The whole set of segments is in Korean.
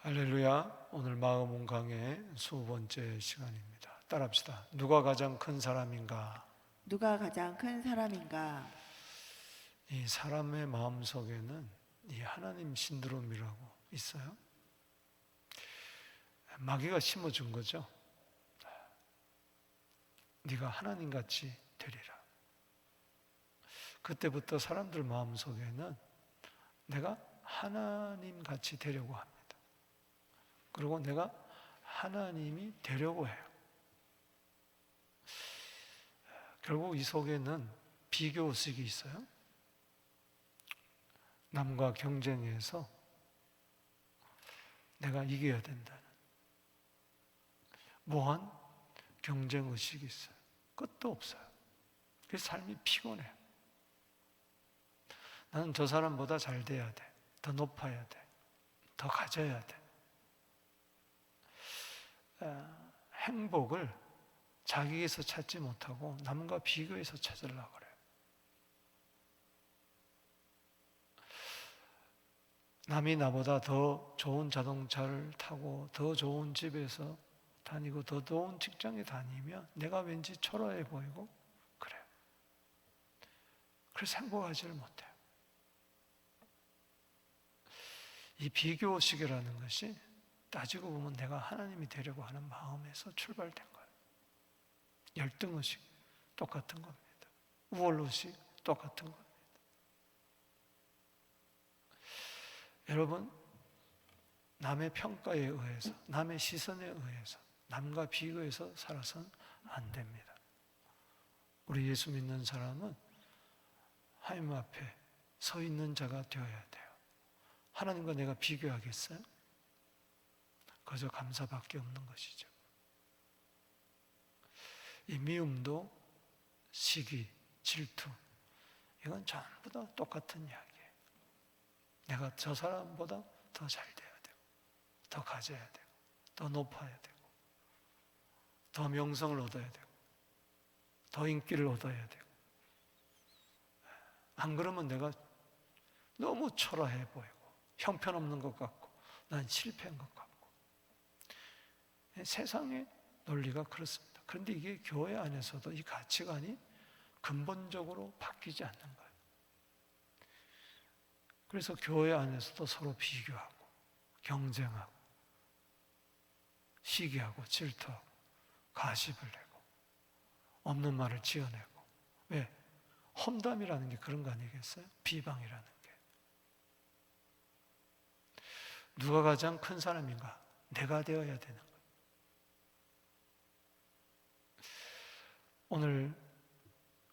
할렐루야. 오늘 마음은 강의 20번째 시간입니다. 따라합시다. 누가 가장 큰 사람인가? 누가 가장 큰 사람인가? 이 사람의 마음속에는 이 하나님 신드롬이라고 있어요. 마귀가 심어준 거죠. 네가 하나님같이 되리라. 그때부터 사람들 마음속에는 내가 하나님같이 되려고 합니다. 그리고 내가 하나님이 되려고 해요. 결국 이 속에는 비교의식이 있어요. 남과 경쟁해서 내가 이겨야 된다는 무한 경쟁의식이 있어요. 끝도 없어요. 그래서 삶이 피곤해요. 나는 저 사람보다 잘 돼야 돼. 더 높아야 돼. 더 가져야 돼. 행복을 자기에서 찾지 못하고 남과 비교해서 찾으려고 그래요. 남이 나보다 더 좋은 자동차를 타고 더 좋은 집에서 다니고 더 좋은 직장에 다니면 내가 왠지 초라해 보이고 그래요. 그래서 행복하지를 못해요. 이 비교의식이라는 것이 따지고 보면 내가 하나님이 되려고 하는 마음에서 출발된 거예요. 열등의식 똑같은 겁니다. 우월의식 똑같은 겁니다. 여러분, 남의 평가에 의해서, 남의 시선에 의해서, 남과 비교해서 살아서는 안 됩니다. 우리 예수 믿는 사람은 하나님 앞에 서 있는 자가 되어야 돼요. 하나님과 내가 비교하겠어요? 그저 감사밖에 없는 것이죠. 이 미움도 시기, 질투, 이건 전부 다 똑같은 이야기예요. 내가 저 사람보다 더 잘 돼야 되고, 더 가져야 되고, 더 높아야 되고, 더 명성을 얻어야 되고, 더 인기를 얻어야 되고, 안 그러면 내가 너무 초라해 보이고, 형편없는 것 같고, 난 실패한 것 같고. 세상의 논리가 그렇습니다. 그런데 이게 교회 안에서도 이 가치관이 근본적으로 바뀌지 않는 거예요. 그래서 교회 안에서도 서로 비교하고 경쟁하고 시기하고 질투하고 가십을 내고 없는 말을 지어내고. 왜? 험담이라는 게 그런 거 아니겠어요? 비방이라는 게. 누가 가장 큰 사람인가? 내가 되어야 되는 거예요. 오늘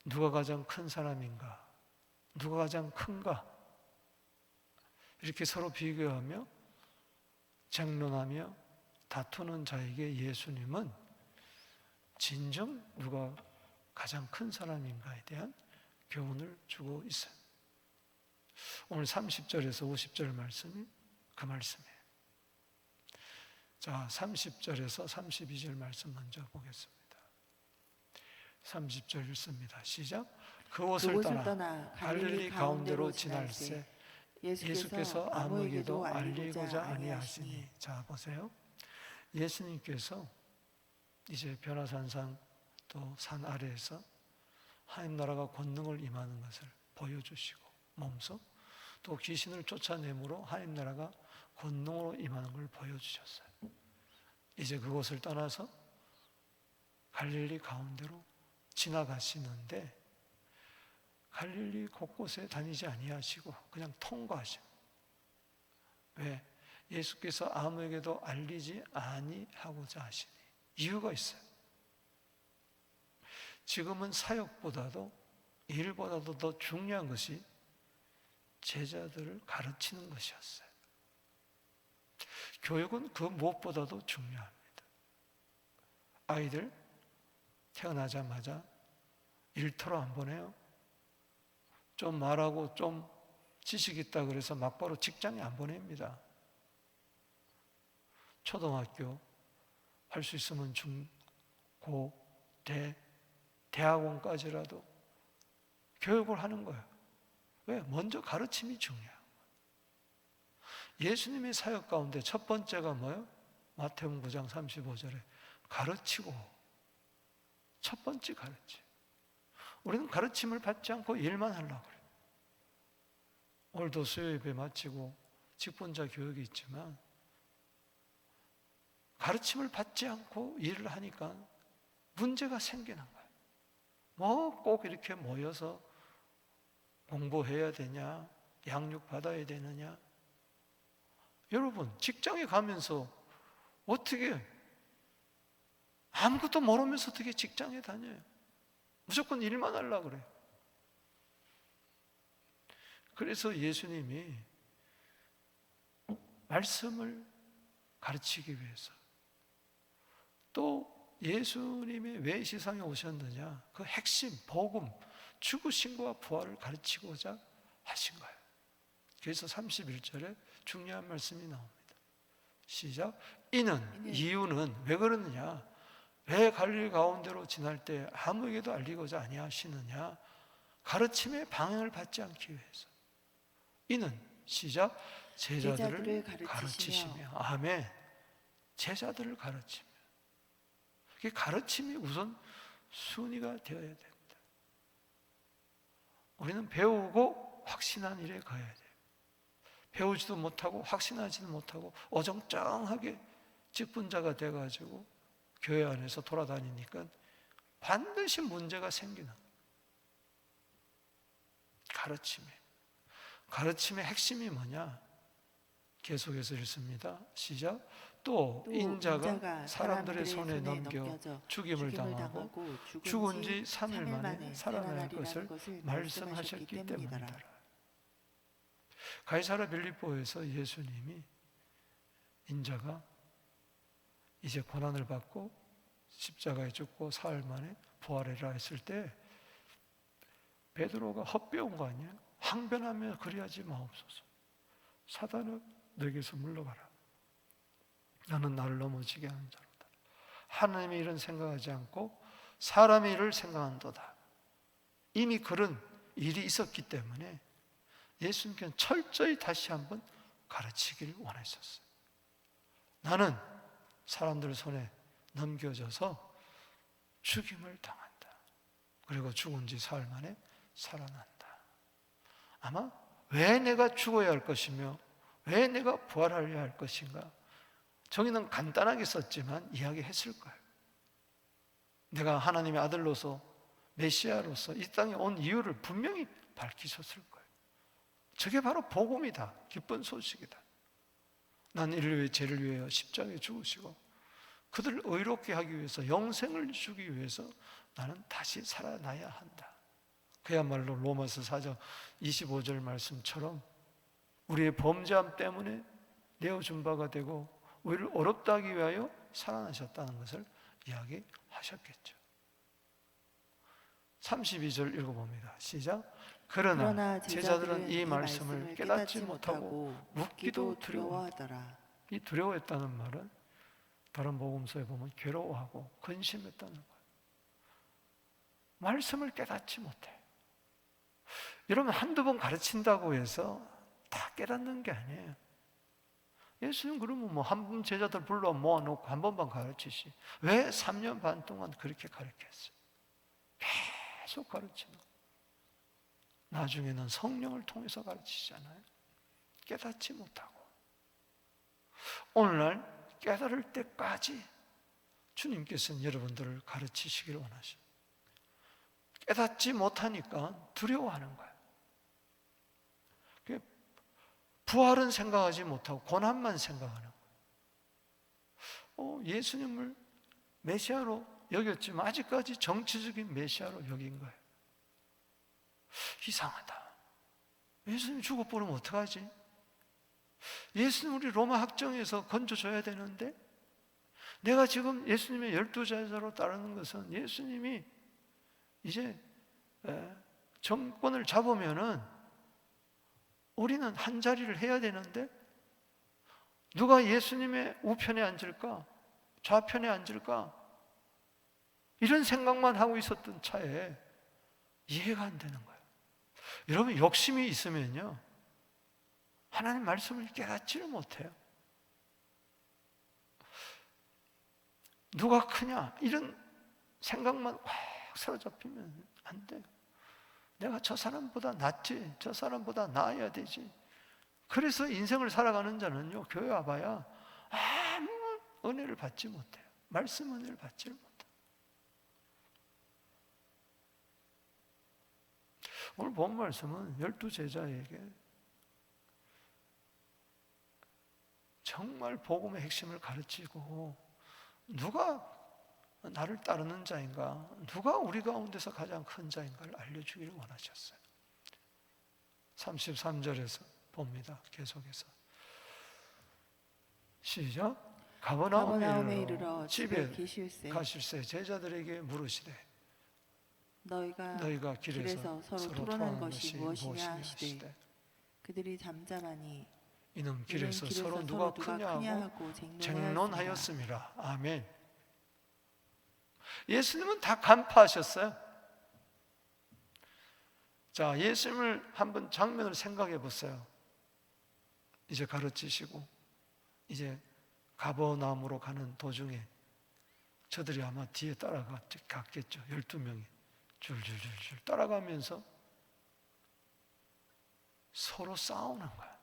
누가 가장 큰 사람인가? 누가 가장 큰가? 이렇게 서로 비교하며 쟁론하며 다투는 자에게 예수님은 진정 누가 가장 큰 사람인가에 대한 교훈을 주고 있어요. 오늘 30절에서 50절 말씀이 그 말씀이에요. 자, 30절에서 32절 말씀 먼저 보겠습니다. 30절 읽습니다. 시작. 그곳을 떠나 갈릴리 가운데로 지날새 예수께서 아무에게도 알리고자 아니하시니. 자, 보세요. 예수님께서 이제 변화산상 또 산 아래에서 하나님 나라가 권능을 임하는 것을 보여주시고 몸소 또 귀신을 쫓아내므로 하나님 나라가 권능으로 임하는 걸 보여주셨어요. 이제 그곳을 떠나서 갈릴리 가운데로 지나가시는데 갈릴리 곳곳에 다니지 아니하시고 그냥 통과하셔. 왜? 예수께서 아무에게도 알리지 아니하고자 하시니. 이유가 있어요. 지금은 사역보다도 일보다도 더 중요한 것이 제자들을 가르치는 것이었어요. 교육은 그 무엇보다도 중요합니다. 아이들 태어나자마자 일터로 안 보내요. 좀 말하고 좀 지식 있다 그래서 막바로 직장에 안 보냅니다. 초등학교 할 수 있으면 중, 고, 대학원까지라도 교육을 하는 거예요. 왜? 먼저 가르침이 중요해요. 예수님의 사역 가운데 첫 번째가 뭐예요? 마태복음 9장 35절에 가르치고, 첫 번째 가르치. 우리는 가르침을 받지 않고 일만 하려고 그래요. 오늘도 수요예배 마치고 직분자 교육이 있지만 가르침을 받지 않고 일을 하니까 문제가 생기는 거예요. 뭐 꼭 이렇게 모여서 공부해야 되냐, 양육 받아야 되느냐. 여러분, 직장에 가면서 어떻게 아무것도 모르면서 어떻게 직장에 다녀요? 무조건 일만 하려고 그래요. 그래서 예수님이 말씀을 가르치기 위해서, 또 예수님이 왜 이 세상에 오셨느냐, 그 핵심, 복음, 죽으심과 부활을 가르치고자 하신 거예요. 그래서 31절에 중요한 말씀이 나옵니다. 시작. 이유는 왜 그러느냐, 왜 갈릴리 가운데로 지날 때 아무에게도 알리고자 아니하시느냐, 가르침의 방향을 받지 않기 위해서. 이는 시작. 제자들을 가르치시며. 아멘. 제자들을 가르치며. 그 가르침이 우선 순위가 되어야 됩니다. 우리는 배우고 확신한 일에 가야 돼요. 배우지도 못하고 확신하지도 못하고 어정쩡하게 직분자가 돼가지고 교회 안에서 돌아다니니까 반드시 문제가 생기는 거예요. 가르침의 핵심이 뭐냐? 계속해서 읽습니다. 시작. 또 인자가 사람들의 손에 넘겨 죽임을 당하고 죽은 지 3일 만에 살아날 것을 말씀하셨기 때문이다. 가이사랴 빌립보에서 예수님이 인자가 이제 고난을 받고 십자가에 죽고 사흘 만에 부활하리라 했을 때 베드로가 헛배운 거 아니에요? 항변하며 그리하지 마옵소서. 사단아, 너에게서 물러가라. 나는 나를 넘어지게 하는 자로다. 하나님의 일은 생각하지 않고 사람의 일을 생각한도다. 이미 그런 일이 있었기 때문에 예수님께서는 철저히 다시 한번 가르치기를 원하셨어요. 나는 사람들 손에 넘겨져서 죽임을 당한다. 그리고 죽은 지 사흘 만에 살아난다. 아마 왜 내가 죽어야 할 것이며 왜 내가 부활하여야 할 것인가, 정의는 간단하게 썼지만 이야기했을 거예요. 내가 하나님의 아들로서 메시아로서 이 땅에 온 이유를 분명히 밝히셨을 거예요. 저게 바로 복음이다. 기쁜 소식이다. 난 인류의 죄를 위하여 십자가에 죽으시고 그들을 의롭게 하기 위해서, 영생을 주기 위해서 나는 다시 살아나야 한다. 그야말로 로마서 4장 25절 말씀처럼 우리의 범죄함 때문에 내어준 바가 되고 우리를 어렵다 하기 위하여 살아나셨다는 것을 이야기하셨겠죠. 32절 읽어봅니다. 시작. 그러나 제자들은 이 말씀을 깨닫지 못하고 묻기도 두려워하더라. 이 두려워했다는 말은 다른 복음서에 보면 괴로워하고 근심했다는 거예요. 말씀을 깨닫지 못해. 여러분, 한두 번 가르친다고 해서 다 깨닫는 게 아니에요. 예수님 그러면 뭐 한 번 제자들 불러 모아놓고 한 번만 가르치시. 왜 3년 반 동안 그렇게 가르쳤어요? 계속 가르치는. 나중에는 성령을 통해서 가르치잖아요. 깨닫지 못하고. 오늘날 깨달을 때까지 주님께서는 여러분들을 가르치시기를 원하십니다. 깨닫지 못하니까 두려워하는 거예요. 부활은 생각하지 못하고 고난만 생각하는 거예요. 예수님을 메시아로 여겼지만 아직까지 정치적인 메시아로 여긴 거예요. 이상하다. 예수님 죽어버리면 어떡하지? 예수님 우리 로마 학정에서 건져줘야 되는데, 내가 지금 예수님의 12제자로 따르는 것은 예수님이 이제 정권을 잡으면은 우리는 한 자리를 해야 되는데 누가 예수님의 우편에 앉을까? 좌편에 앉을까? 이런 생각만 하고 있었던 차에 이해가 안 되는 거예요. 여러분, 욕심이 있으면요, 하나님 말씀을 깨닫지를 못해요. 누가 크냐 이런 생각만 확 사로잡히면 안 돼요. 내가 저 사람보다 낫지, 저 사람보다 나아야 되지. 그래서 인생을 살아가는 자는요, 교회 와봐야 아무 은혜를 받지 못해요. 말씀 은혜를 받지를 못해요. 오늘 본 말씀은 12제자에게 정말 복음의 핵심을 가르치고, 누가 나를 따르는 자인가, 누가 우리 가운데서 가장 큰 자인가를 알려주기를 원하셨어요. 33절에서 봅니다. 계속해서 시작. 가버나움에 이르러 집에 가실새 제자들에게 물으시되 너희가 길에서 서로 토론한 것이 무엇이냐 하시되 그들이 잠잠하니 이는 길에서 서로 누가 크냐 하고 쟁론하였습니다. 아멘. 예수님은 다 간파하셨어요. 자, 예수님을 한번 장면을 생각해 보세요. 이제 가르치시고 이제 가버나움으로 가는 도중에 저들이 아마 뒤에 따라갔겠죠. 12명이 줄줄줄줄 따라가면서 서로 싸우는 거야.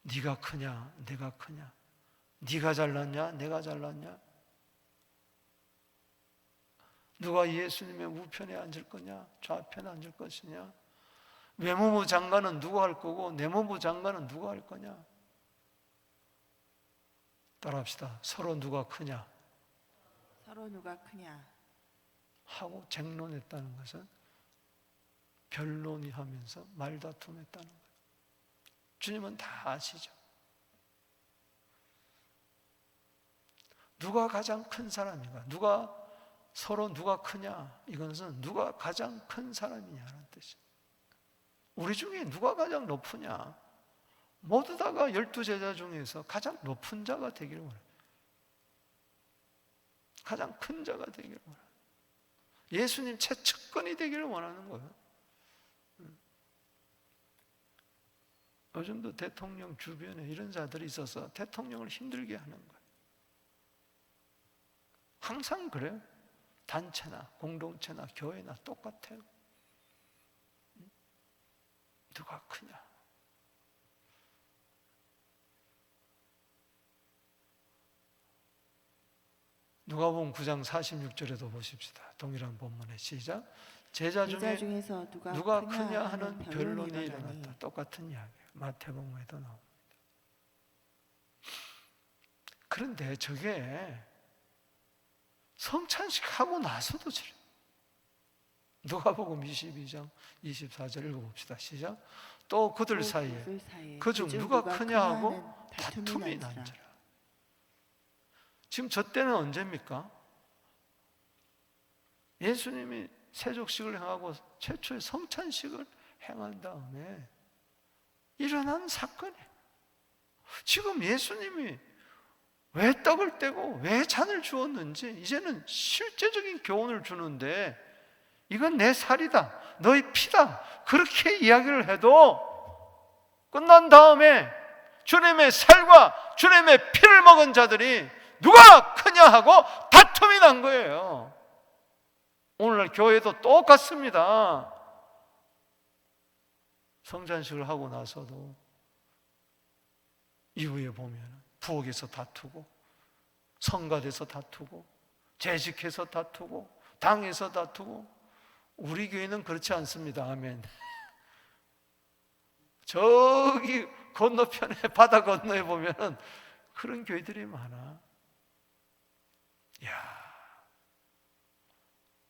네가 크냐 내가 크냐, 네가 잘났냐 내가 잘났냐, 누가 예수님의 우편에 앉을 거냐 좌편에 앉을 것이냐, 외무부 장관은 누가 할 거고 내무부 장관은 누가 할 거냐. 따라합시다. 서로 누가 크냐 하고 쟁론했다는 것은 변론하면서 말다툼했다는 거예요. 주님은 다 아시죠. 누가 가장 큰 사람인가, 서로 누가 크냐, 이것은 누가 가장 큰 사람이냐는 뜻이에요. 우리 중에 누가 가장 높으냐, 모두 다가 12제자 중에서 가장 높은 자가 되기를 원해요. 가장 큰 자가 되기를 원해요. 예수님 최측근이 되기를 원하는 거예요. 요즘도 대통령 주변에 이런 자들이 있어서 대통령을 힘들게 하는 거예요. 항상 그래요. 단체나 공동체나 교회나 똑같아요. 누가 크냐. 누가복음 9장 46절에도 보십시다. 동일한 본문의 시작. 제자 중에서 누가 크냐 하는 변론이 일어났다. 똑같은 이야기예요. 마태복음에도 나옵니다. 그런데 저게 성찬식 하고 나서도 저래. 누가복음 22장 24절 읽어봅시다. 시작. 또 그들 사이에 그중 누가 크냐 하고 다툼이 난지라. 지금 저 때는 언제입니까? 예수님이 세족식을 행하고 최초의 성찬식을 행한 다음에 일어난 사건이에요. 지금 예수님이 왜 떡을 떼고 왜 잔을 주었는지 이제는 실제적인 교훈을 주는데, 이건 내 살이다, 너희 피다, 그렇게 이야기를 해도 끝난 다음에 주님의 살과 주님의 피를 먹은 자들이 누가 크냐 하고 다툼이 난 거예요. 오늘날 교회도 똑같습니다. 성찬식을 하고 나서도 이후에 보면 부엌에서 다투고, 성가대에서 다투고, 재직해서 다투고, 당에서 다투고. 우리 교회는 그렇지 않습니다. 아멘. 저기 건너편에, 바다 건너에 보면은 그런 교회들이 많아. 야,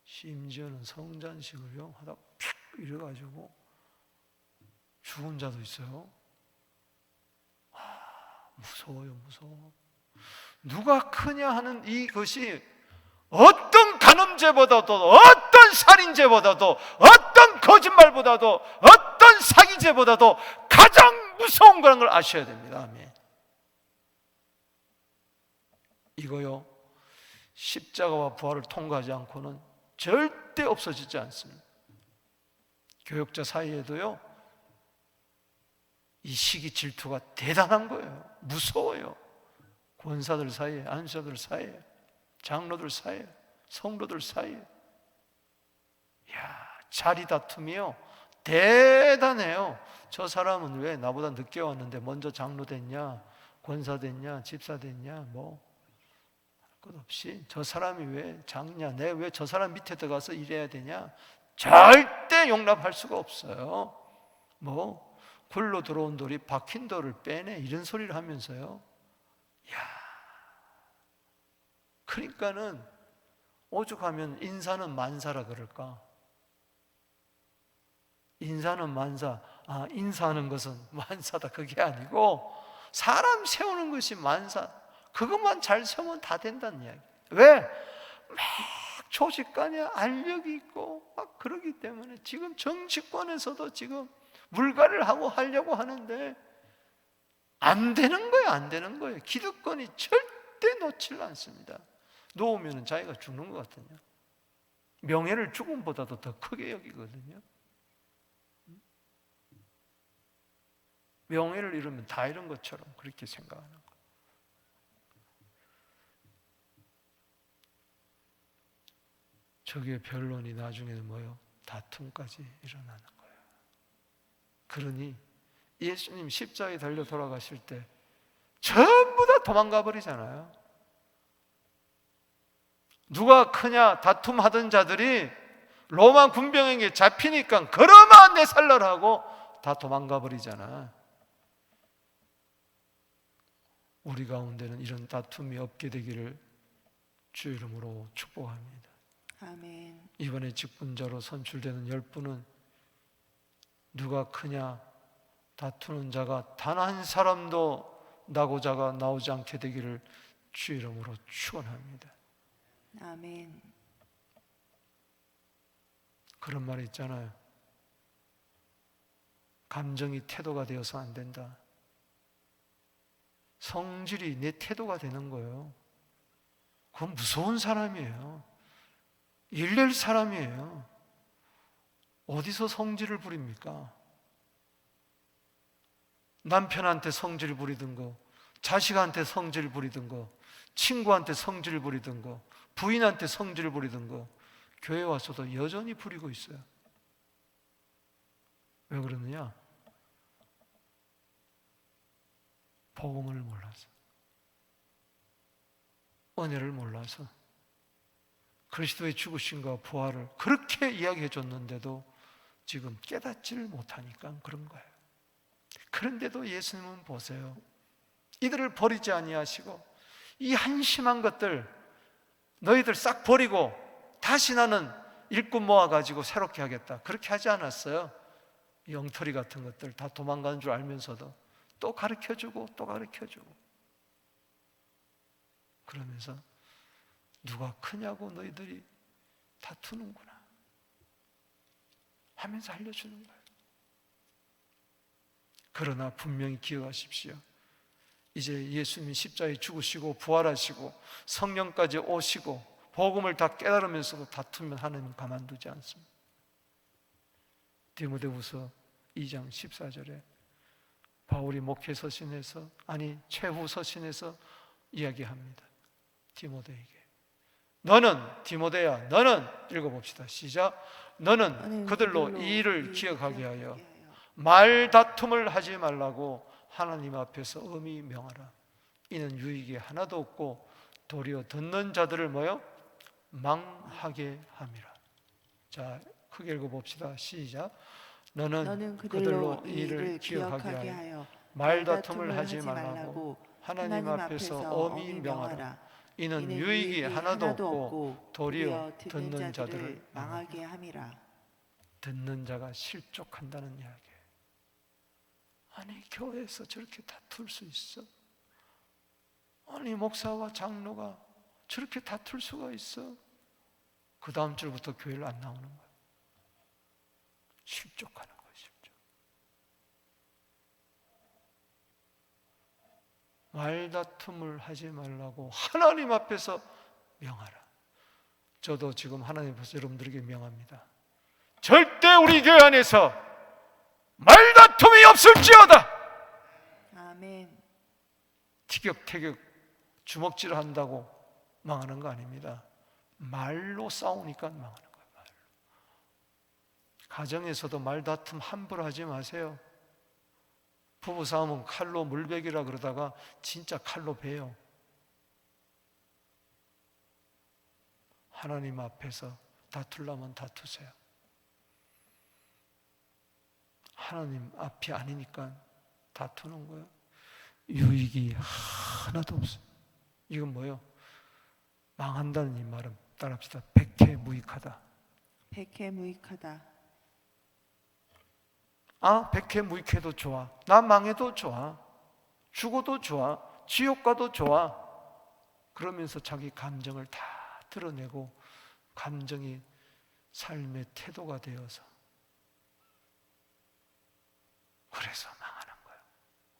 심지어는 성찬식을요 하다 픽 이래가지고 죽은 자도 있어요. 무서워요, 무서워. 누가 크냐 하는 이것이 어떤 간음죄보다도, 어떤 살인죄보다도, 어떤 거짓말보다도, 어떤 사기죄보다도 가장 무서운 거라는 걸 아셔야 됩니다. 아멘. 이거요, 십자가와 부활을 통과하지 않고는 절대 없어지지 않습니다. 교역자 사이에도요, 이 시기 질투가 대단한 거예요. 무서워요. 권사들 사이에, 안수자들 사이에, 장로들 사이에, 성도들 사이에. 야, 자리 다툼이요 대단해요. 저 사람은 왜 나보다 늦게 왔는데 먼저 장로 됐냐, 권사 됐냐, 집사 됐냐, 뭐 할 것 없이 저 사람이 왜 작냐, 내가 왜 저 사람 밑에 들어가서 일해야 되냐, 절대 용납할 수가 없어요. 뭐 굴로 들어온 돌이 박힌 돌을 빼내, 이런 소리를 하면서요. 야, 그러니까는 오죽하면 인사는 만사라 그럴까? 인사는 만사, 인사하는 것은 만사다, 그게 아니고 사람 세우는 것이 만사. 그것만 잘 세우면 다 된다는 이야기. 왜? 막 조직간에 알력이 있고 막 그러기 때문에 지금 정치권에서도 지금 물갈이를 하고 하려고 하는데 안 되는 거예요. 안 되는 거예요. 기득권이 절대 놓질 않습니다. 놓으면 자기가 죽는 것 같거든요. 명예를 죽음보다도 더 크게 여기거든요. 명예를 잃으면 다 잃은 것처럼 그렇게 생각하는 거예요. 저게 변론이 나중에는 뭐예요? 다툼까지 일어나는 거예요. 그러니 예수님 십자가에 달려 돌아가실 때 전부 다 도망가 버리잖아요. 누가 크냐 다툼하던 자들이 로마 군병에게 잡히니까 그러면 내 살려라 하고 다 도망가 버리잖아. 우리 가운데는 이런 다툼이 없게 되기를 주 이름으로 축복합니다. 아멘. 이번에 직분자로 선출되는 10분은 누가 크냐 다투는 자가 단 한 사람도 나고자가 나오지 않게 되기를 주 이름으로 축원합니다. 아멘. 그런 말이 있잖아요. 감정이 태도가 되어서 안 된다. 성질이 내 태도가 되는 거예요. 그건 무서운 사람이에요. 일낼 사람이에요. 어디서 성질을 부립니까? 남편한테 성질 부리던 거, 자식한테 성질 부리던 거, 친구한테 성질 부리던 거, 부인한테 성질 부리던 거 교회 와서도 여전히 부리고 있어요. 왜 그러느냐? 복음을 몰라서, 은혜를 몰라서, 그리스도의 죽으심과 부활을 그렇게 이야기해 줬는데도 지금 깨닫지를 못하니까 그런 거예요. 그런데도 예수님은 보세요. 이들을 버리지 아니하시고 이 한심한 것들 너희들 싹 버리고 다시 나는 일꾼 모아가지고 새롭게 하겠다, 그렇게 하지 않았어요. 이 엉터리 같은 것들 다 도망가는 줄 알면서도 또 가르쳐주고 또 가르쳐주고 그러면서 누가 크냐고 너희들이 다투는구나 하면서 알려주는 거예요. 그러나 분명히 기억하십시오. 이제 예수님이 십자가에 죽으시고 부활하시고 성령까지 오시고 복음을 다 깨달으면서도 다투면 하나님 가만두지 않습니다. 디모데후서 2장 14절에 바울이 목회 서신에서, 최후 서신에서 이야기합니다. 디모데에게 너는, 디모데야, 너는, 읽어봅시다. 시작. 너는 그들로 이 일을 기억하게 하여 말다툼을 하지 말라고 하나님 앞에서 엄히 명하라. 이는 유익이 하나도 없고 도리어 듣는 자들을 뭐요? 망하게 함이라. 자, 크게 읽어봅시다. 시작. 너는 그들로 이 일을 기억하게 하여 말다툼을 하지 말라고 하나님 앞에서 엄히 명하라. 이는 유익이 하나도 없고 도리어 듣는 자들을 망하게 함이라. 듣는 자가 실족한다는 이야기예요. 아니, 교회에서 저렇게 다툴 수 있어? 아니, 목사와 장로가 저렇게 다툴 수가 있어? 그 다음 주부터 교회를 안 나오는 거예요. 실족하는 거예요. 실족. 말다툼을 하지 말라고 하나님 앞에서 명하라. 저도 지금 하나님 앞에서 여러분들에게 명합니다. 절대 우리 교회 안에서 말다툼이 없을지어다. 아멘. 티격태격 주먹질 한다고 망하는 거 아닙니다. 말로 싸우니까 망하는 거예요. 말로. 가정에서도 말다툼 함부로 하지 마세요. 부부싸움은 칼로 물베기라 그러다가 진짜 칼로 베요. 하나님 앞에서 다투려면 다투세요. 하나님 앞이 아니니까 다투는 거예요. 유익이 하나도 없어요. 이건 뭐예요? 망한다는 이 말은 따라합시다. 백해무익하다. 백해무익하다. 아, 백해무익해도 좋아. 나 망해도 좋아. 죽어도 좋아. 지옥 가도 좋아. 그러면서 자기 감정을 다 드러내고 감정이 삶의 태도가 되어서 그래서 망하는 거예요.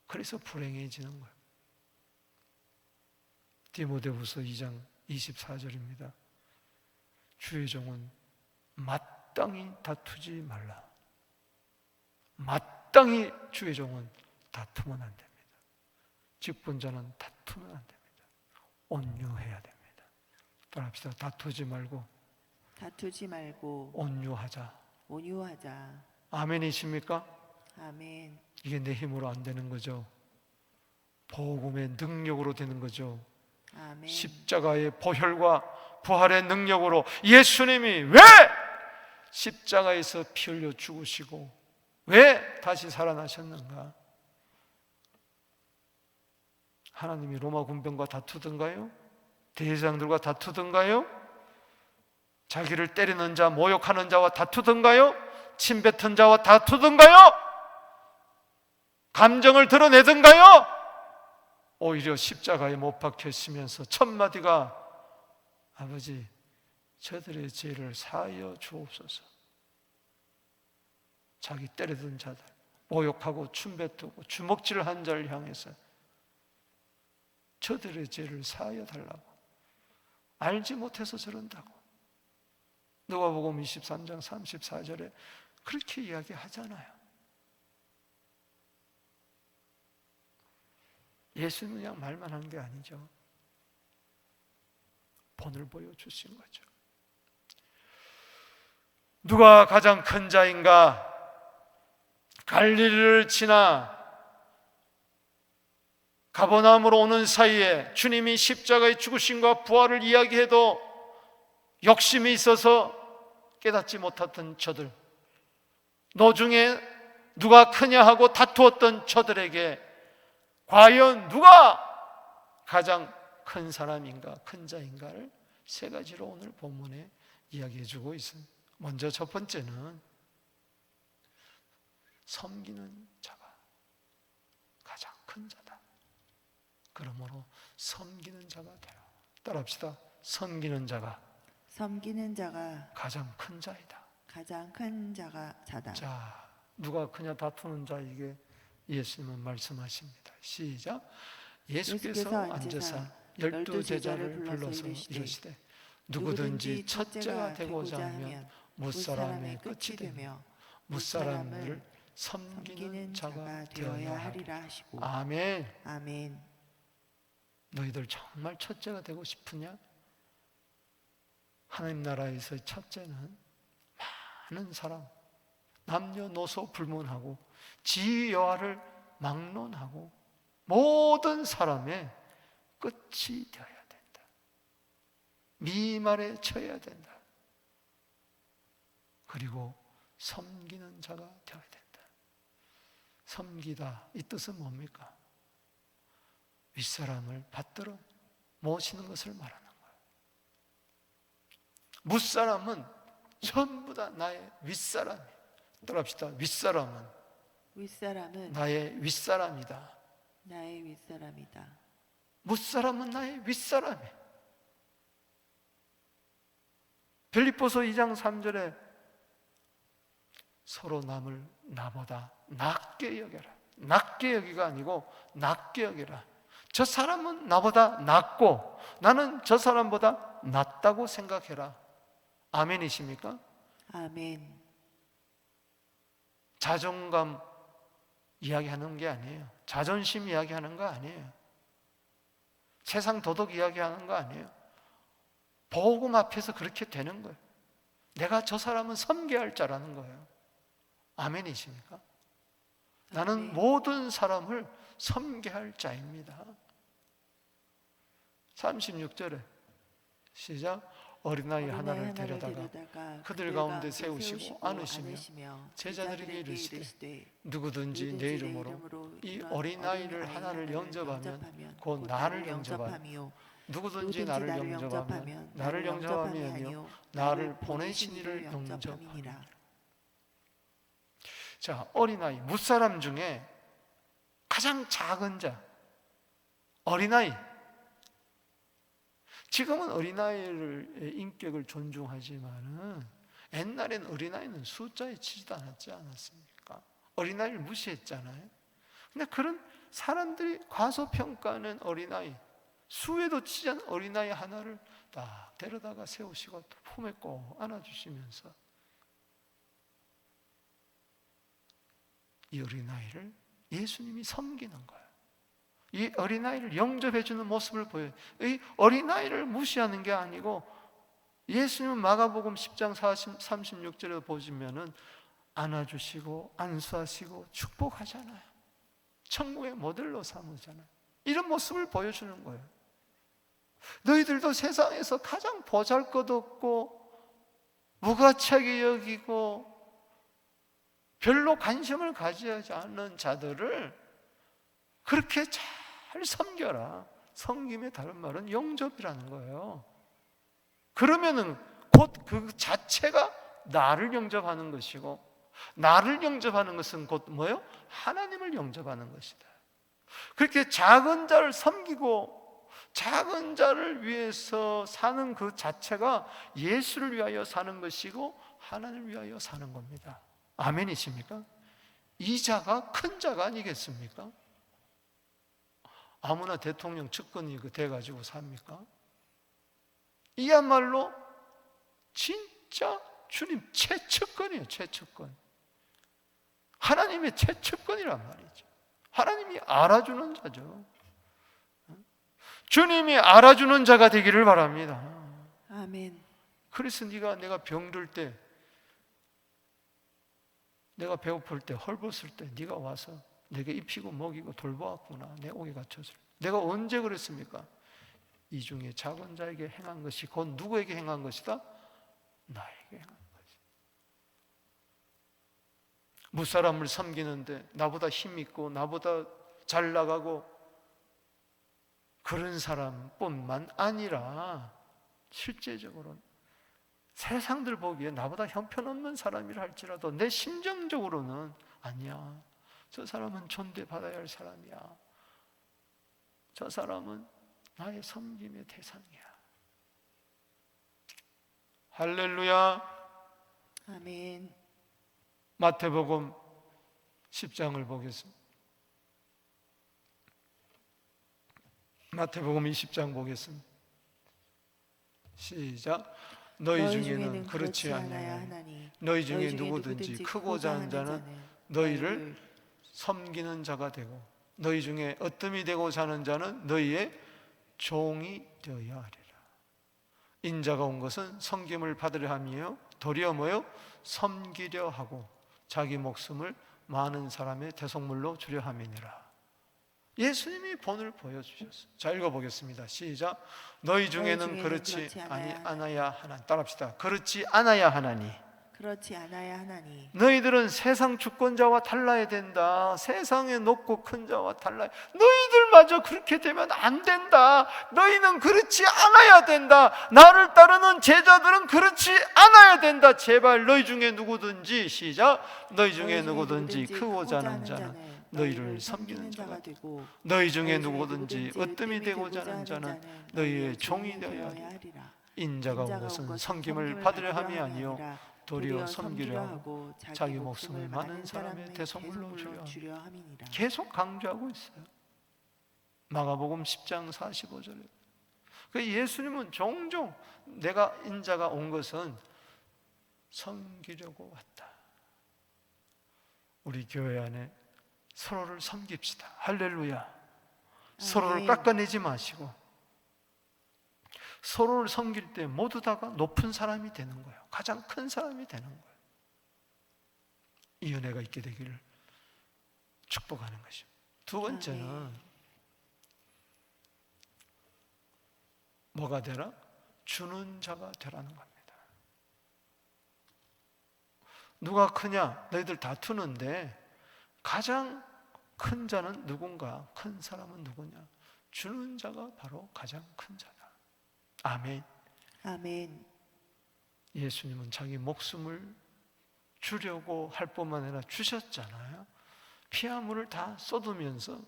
그래서 불행해지는 거예요. 디모데후서 2장 24절입니다. 주의 종은 마땅히 다투지 말라. 마땅히 주의 종은 다투면 안 됩니다. 직분자는 다투면 안 됩니다. 온유해야 됩니다. 따라합시다. 다투지 말고 다투지 말고 온유하자. 온유하자. 아멘이십니까? 아멘. 이게 내 힘으로 안 되는 거죠. 복음의 능력으로 되는 거죠. 아멘. 십자가의 보혈과 부활의 능력으로 예수님이 왜 십자가에서 피 흘려 죽으시고 왜 다시 살아나셨는가? 하나님이 로마 군병과 다투던가요? 대제사장들과 다투던가요? 자기를 때리는 자, 모욕하는 자와 다투던가요? 침뱉은 자와 다투던가요? 감정을 드러내던가요? 오히려 십자가에 못 박혔으면서 첫 마디가 아버지, 저들의 죄를 사하여 주옵소서. 자기 때리던 자들, 모욕하고 춤뱉고 주먹질한 자를 향해서 저들의 죄를 사하여 달라고. 알지 못해서 저런다고. 누가복음 23장 34절에 그렇게 이야기하잖아요. 예수는 그냥 말만 한 게 아니죠. 본을 보여주신 거죠. 누가 가장 큰 자인가? 갈릴리를 지나 가버나움으로 오는 사이에 주님이 십자가의 죽으심과 부활을 이야기해도 욕심이 있어서 깨닫지 못했던 저들, 노중에 누가 크냐 하고 다투었던 저들에게 과연 누가 가장 큰 사람인가, 큰 자인가를 세 가지로 오늘 본문에 이야기해 주고 있습니다. 먼저 첫 번째는 섬기는 자가 가장 큰 자다. 그러므로 섬기는 자가 되라. 따라합시다. 섬기는 자가 가장 큰 자이다. 가장 큰 자다. 자, 누가 그냥 다투는 자에게 예수님은 말씀하십니다. 시작. 예수께서 앉으사 12제자를 불러서 이르시되 누구든지 첫째가 되고자 하면 무사람의 끝이 되며 무사람을 섬기는 자가 되어야 하리라 하시고. 아멘. 아멘. 너희들 정말 첫째가 되고 싶으냐? 하나님 나라에서 첫째는 많은 사람, 남녀노소 불문하고 지여하를 막론하고 모든 사람의 끝이 되어야 된다. 미말에 처해야 된다. 그리고 섬기는 자가 되어야 된다. 섬기다, 이 뜻은 뭡니까? 윗사람을 받들어 모시는 것을 말하는 거예요. 무사람은 전부 다 나의 윗사람이에요. 따라합시다. 윗사람은 나의 윗사람이다. 나의 윗사람이다. 무사람은 나의 윗사람이에요. 빌립보서 2장 3절에 서로 남을 나보다 낮게 여겨라. 낮게 여기가 아니고 낮게 여기라. 저 사람은 나보다 낮고 나는 저 사람보다 낫다고 생각해라. 아멘이십니까? 아멘. 자존감 이야기하는 게 아니에요. 자존심 이야기하는 거 아니에요. 세상 도덕 이야기하는 거 아니에요. 복음 앞에서 그렇게 되는 거예요. 내가 저 사람은 섬겨야 할 자라는 거예요. 아멘이십니까? 나는 아멘. 모든 사람을 섬겨야 할 자입니다. 36절에 시작. 어린아이 하나를 데려다가 그들 가운데 세우시고 안으시며 제자들에게 이르시되 누구든지 내 이름으로 이 어린아이를 하나를 영접하면 곧 나를 영접하며 누구든지 나를 영접하면 나를 영접함이 아니요 나를 보내신 이를 영접함이니라. 자, 어린아이, 무사람 중에 가장 작은 자, 어린아이. 지금은 어린아이의 인격을 존중하지만은 옛날엔 어린아이는 숫자에 치지도 않았지 않았습니까? 어린아이를 무시했잖아요. 근데 그런 사람들이 과소평가하는 어린아이, 수에도 치지 않은 어린아이 하나를 딱 데려다가 세우시고 또 품에 꼭 안아주시면서 이 어린아이를 예수님이 섬기는 거예요. 이 어린아이를 영접해주는 모습을 보여요. 이 어린아이를 무시하는 게 아니고 예수님은 마가복음 10장 36절에 보시면은 안아주시고 안수하시고 축복하잖아요. 천국의 모델로 삼으잖아요. 이런 모습을 보여주는 거예요. 너희들도 세상에서 가장 보잘것없고 무가치하게 여기고 별로 관심을 가지지 않는 자들을 그렇게 잘 섬겨라. 섬김의 다른 말은 영접이라는 거예요. 그러면은 곧 그 자체가 나를 영접하는 것이고, 나를 영접하는 것은 곧 뭐예요? 하나님을 영접하는 것이다. 그렇게 작은 자를 섬기고 작은 자를 위해서 사는 그 자체가 예수를 위하여 사는 것이고 하나님을 위하여 사는 겁니다. 아멘이십니까? 이 자가 큰 자가 아니겠습니까? 아무나 대통령 측근이 돼가지고 삽니까? 이야말로 진짜 주님 최측근이에요. 최측근. 하나님의 최측근이란 말이죠. 하나님이 알아주는 자죠. 주님이 알아주는 자가 되기를 바랍니다. 아멘. 그래서 내가 병들 때, 내가 배고플 때, 헐벗을 때 네가 와서 내게 입히고 먹이고 돌보았구나. 내 옥에 갇혔을 때. 내가 언제 그랬습니까? 이 중에 작은 자에게 행한 것이 곧 누구에게 행한 것이다? 나에게 행한 것이다. 무사람을 섬기는데 나보다 힘있고 나보다 잘 나가고 그런 사람뿐만 아니라 실제적으로는 세상들 보기에 나보다 형편없는 사람이라 할지라도 내 심정적으로는 아니야. 저 사람은 존대받아야 할 사람이야. 저 사람은 나의 섬김의 대상이야. 할렐루야. 아멘. 마태복음 10장을 보겠습니다. 마태복음 20장 보겠습니다. 시작. 너희 중에는 그렇지 아니하나니 너희 중에 누구든지 크고자 하는 자는 너희를 섬기는 자가 되고 너희 중에 어뜸이 되고자 하는 자는 너희의 종이 되어야 하리라. 인자가 온 것은 섬김을 받으려 함이요 도리어 뭐요? 섬기려 하고 자기 목숨을 많은 사람의 대속물로 주려 함이니라. 예수님이 본을 보여주셨어요. 자, 읽어보겠습니다. 시작. 너희 중에는 그렇지 않아야 하나니. 따라합시다. 그렇지 않아야 하나니. 그렇지 않아야 하나니. 너희들은 세상 주권자와 달라야 된다. 세상에 높고 큰 자와 달라야. 너희들마저 그렇게 되면 안 된다. 너희는 그렇지 않아야 된다. 나를 따르는 제자들은 그렇지 않아야 된다. 제발 너희 중에 누구든지 시작. 너희 중에 누구든지 크고자 하는 자는 너희를 섬기는 자가 되고 너희 중에 누구든지 으뜸이 되고자 하는 자는 너희의 종이 되어야 하리라. 인자가 온 것은 섬김을 받으려 함이 아니요 도리어 섬기려 하고 자기 목숨을 많은 사람의 대속물로 주려 함이니라. 계속 강조하고 있어요. 마가복음 10장 45절에. 예수님은 종종 내가 인자가 온 것은 섬기려고 왔다. 우리 교회 안에 서로를 섬깁시다. 할렐루야. 서로를 아멘. 깎아내지 마시고 서로를 섬길 때 모두 다가 높은 사람이 되는 거예요. 가장 큰 사람이 되는 거예요. 이 은혜가 있게 되기를 축복하는 것입니다. 두 번째는 아멘. 뭐가 되라? 주는 자가 되라는 겁니다. 누가 크냐? 너희들 다투는데 가장 큰 자는 누군가? 큰 사람은 누구냐? 주는 자가 바로 가장 큰 자다. 아멘. 아멘. 예수님은 자기 목숨을 주려고 할 뿐만 아니라 주셨잖아요. 피와 물을 다 쏟으면서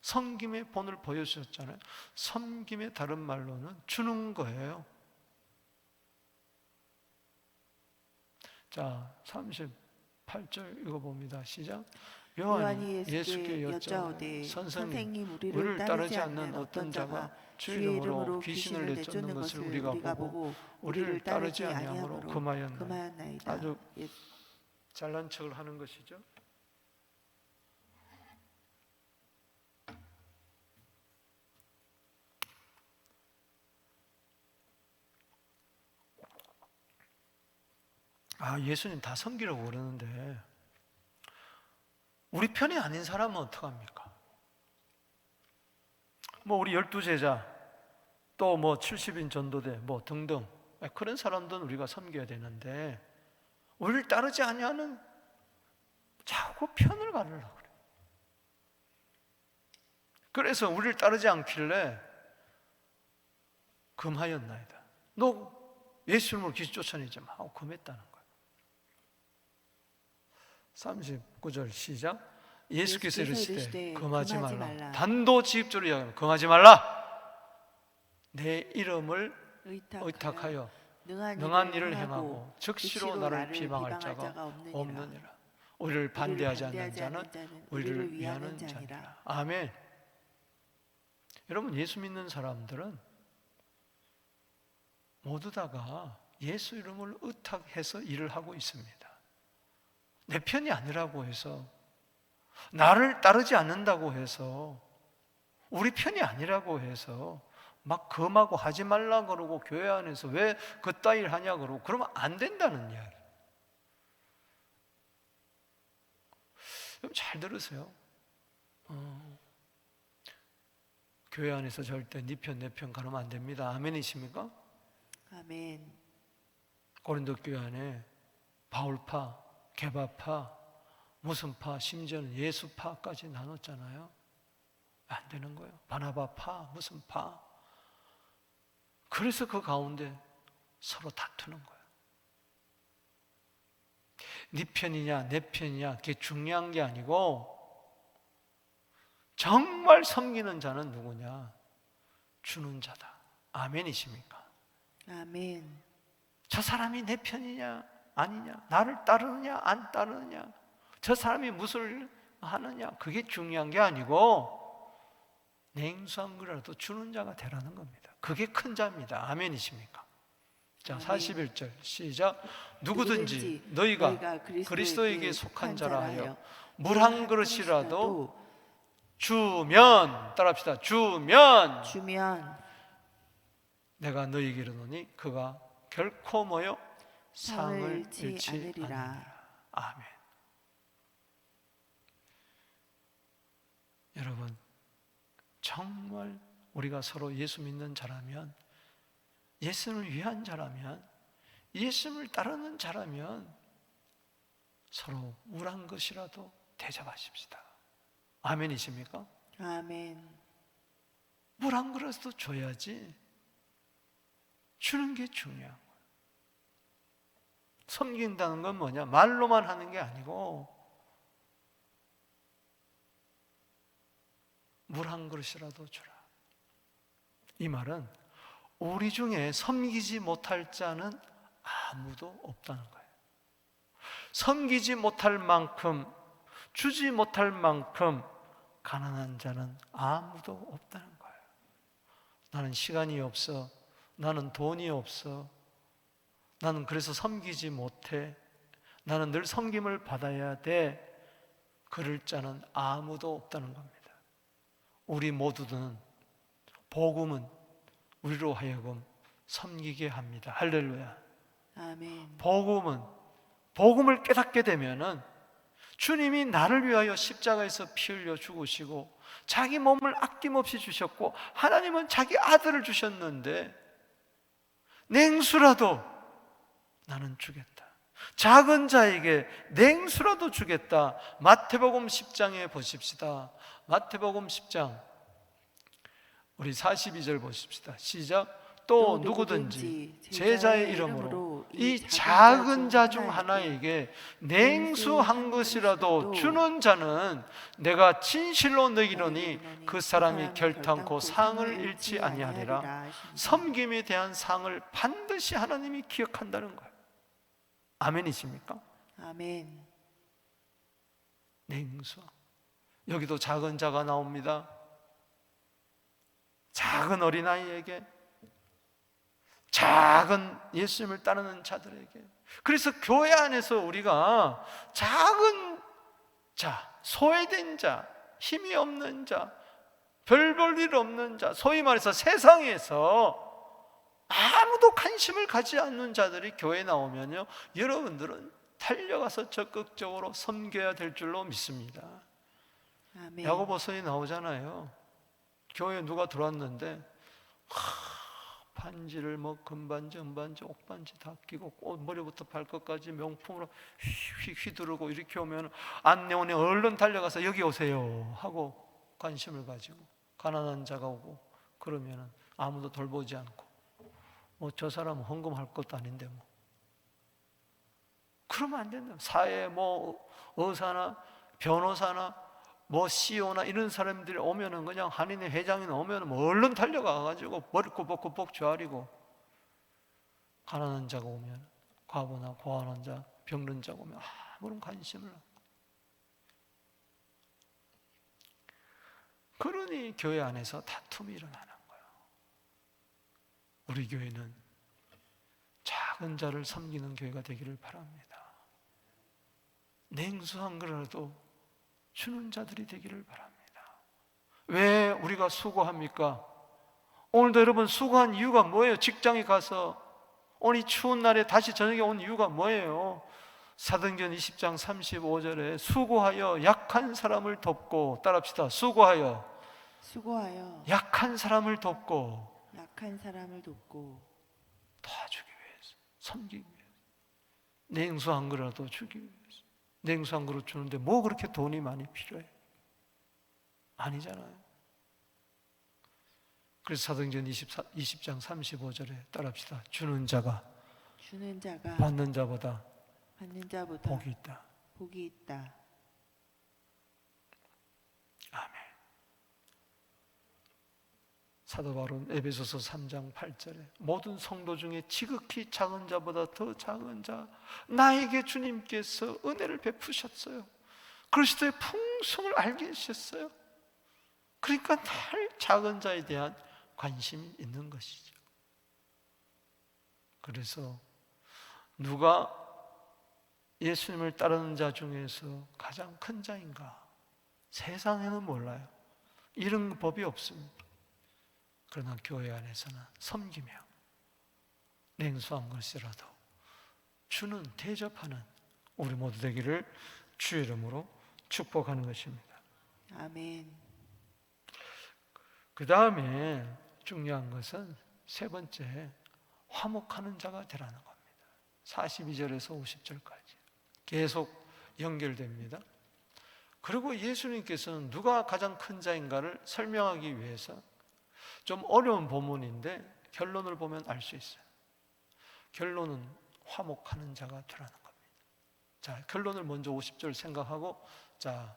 섬김의 본을 보여주셨잖아요. 섬김의 다른 말로는 주는 거예요. 자, 38절 읽어봅니다. 시작. 요한이 예수께 여짜오되 선생님, 우리를 따르지 않는 어떤 자가 주 이름으로 귀신을 내쫓는 것을 우리가 보고 우리를 따르지 아니하므로 금하였나이다. 아주 잘난 척을 하는 것이죠. 예수님 다 섬기라고 그러는데 우리 편이 아닌 사람은 어떡합니까? 우리 12제자 또 70인 전도대 등등 그런 사람들은 우리가 섬겨야 되는데 우리를 따르지 아니하는 자꾸 편을 가르려고 그래요. 그래서 우리를 따르지 않길래 금하였나이다. 너 예수 이름으로 귀신 쫓아내지 마 하고 금했다는 거예요. 39절 시작. 예수께서 이르시되 금하지 말라. 단도직입적으로 이야기합니다. 금하지 말라. 내 이름을 의탁하여 능한 일을 행하고 즉시로 나를 비방할 자가 없느니라. 우리를 반대하지 않는 자는 우리를 위하는 자니라. 아멘. 여러분, 예수 믿는 사람들은 모두 다가 예수 이름을 의탁해서 일을 하고 있습니다. 내 편이 아니라고 해서, 나를 따르지 않는다고 해서, 우리 편이 아니라고 해서 막 금하고 하지 말라 그러고 교회 안에서 왜 그따위를 하냐 그러고 그러면 안 된다는 이야기. 여러분 잘 들으세요. 교회 안에서 절대 네 편 내 편 가르면 안 됩니다. 아멘이십니까? 아멘. 고린도 교회 안에 바울파, 게바파, 무슨 파, 심지어는 예수파까지 나눴잖아요. 안 되는 거예요. 바나바파, 무슨 파. 그래서 그 가운데 서로 다투는 거예요. 네 편이냐 내 편이냐 그게 중요한 게 아니고 정말 섬기는 자는 누구냐? 주는 자다. 아멘이십니까? 아멘. 저 사람이 내 편이냐 아니냐, 나를 따르느냐 안 따르느냐, 저 사람이 무엇을 하느냐, 그게 중요한 게 아니고 냉수한 거라도 주는 자가 되라는 겁니다. 그게 큰 자입니다. 아멘이십니까? 자, 아멘. 41절 시작. 누구든지 너희가 그리스도에게 속한 자라 하여 물 한 그릇이라도 주면, 따라합시다. 주면 내가 너희에게 이르노니 그가 결코 뭐요? 상을 잃지 않으리라. 아멘. 여러분, 정말 우리가 서로 예수 믿는 자라면, 예수를 위한 자라면, 예수를 따르는 자라면 서로 물 한 것이라도 대접하십시다. 아멘이십니까? 아멘. 물 한 그릇도 줘야지. 주는 게 중요한 거예요. 섬긴다는 건 뭐냐? 말로만 하는 게 아니고 물 한 그릇이라도 주라. 이 말은 우리 중에 섬기지 못할 자는 아무도 없다는 거예요. 섬기지 못할 만큼, 주지 못할 만큼 가난한 자는 아무도 없다는 거예요. 나는 시간이 없어, 나는 돈이 없어, 나는 그래서 섬기지 못해, 나는 늘 섬김을 받아야 돼. 그럴 자는 아무도 없다는 겁니다. 우리 모두는 복음은 우리로 하여금 섬기게 합니다. 할렐루야. 아멘. 복음을 깨닫게 되면은 주님이 나를 위하여 십자가에서 피 흘려 죽으시고 자기 몸을 아낌없이 주셨고 하나님은 자기 아들을 주셨는데 냉수라도 나는 주겠다. 작은 자에게 냉수라도 주겠다. 마태복음 10장에 보십시다. 마태복음 10장 우리 42절 보십시다. 시작. 또 누구든지 제자의 이름으로 이 작은 자 중 하나에게 냉수 한 것이라도 주는 자는 내가 진실로 너희로니 그 사람이 결탄코 상을 잃지 아니하리라. 섬김에 대한 상을 반드시 하나님이 기억한다는 거예요. 아멘이십니까? 아멘. 냉수. 여기도 작은 자가 나옵니다. 작은 어린아이에게, 작은 예수님을 따르는 자들에게. 그래서 교회 안에서 우리가 작은 자, 소외된 자, 힘이 없는 자, 별 볼 일 없는 자, 소위 말해서 세상에서 아무도 관심을 가지지 않는 자들이 교회에 나오면요, 여러분들은 달려가서 적극적으로 섬겨야 될 줄로 믿습니다. 아멘. 야고보서에 나오잖아요. 교회에 누가 들어왔는데 반지를 뭐 금반지, 은반지, 옥반지 다 끼고 꽃 머리부터 발끝까지 명품으로 휘두르고 이렇게 오면 안내원이 얼른 달려가서 여기 오세요 하고 관심을 가지고, 가난한 자가 오고 그러면 아무도 돌보지 않고 뭐 저 사람은 헌금할 것도 아닌데 뭐 그러면 안 된다. 사회 뭐 의사나 변호사나 뭐 CEO나 이런 사람들이 오면은 그냥 한인회 회장이나 오면은 뭐 얼른 달려가 가지고 머리 꾸벅꾸벅 조아리고, 가난한 자가 오면, 과부나 고아한 자, 병든 자가 오면 아무런 관심을 없고. 그러니 교회 안에서 다툼이 일어나는 거예요. 우리 교회는 작은 자를 섬기는 교회가 되기를 바랍니다. 냉수 한 그릇라도 주는 자들이 되기를 바랍니다. 왜 우리가 수고합니까? 오늘도 여러분 수고한 이유가 뭐예요? 직장에 가서 오늘 이 추운 날에 다시 저녁에 온 이유가 뭐예요? 사도행전 20장 35절에 수고하여 약한 사람을 돕고, 따라합시다. 수고하여 약한 사람을 돕고 도와주기 위해서, 섬기기 위해서, 냉수 한 그릇라도 주기 위해서. 냉수 한 그릇 주는데 뭐 그렇게 돈이 많이 필요해? 아니잖아요. 그래서 사도행전 20장 35절에 따라합시다. 주는 자가 받는 자보다 복이 있다. 아멘. 사도 바울은 에베소서 3장 8절에 모든 성도 중에 지극히 작은 자보다 더 작은 자, 나에게 주님께서 은혜를 베푸셨어요. 그리스도의 풍성을 알게 해주셨어요. 그러니까 늘 작은 자에 대한 관심이 있는 것이죠. 그래서 누가 예수님을 따르는 자 중에서 가장 큰 자인가? 세상에는 몰라요. 이런 법이 없습니다. 그러나 교회 안에서는 섬기며 냉수한 것이라도 주는, 대접하는 우리 모두 되기를 주의 이름으로 축복하는 것입니다. 아멘. 그 다음에 중요한 것은 세 번째, 화목하는 자가 되라는 겁니다. 42절에서 50절까지 계속 연결됩니다. 그리고 예수님께서는 누가 가장 큰 자인가를 설명하기 위해서 좀 어려운 본문인데 결론을 보면 알 수 있어요. 결론은 화목하는 자가 되라는 겁니다. 자, 결론을 먼저 50절 생각하고, 자,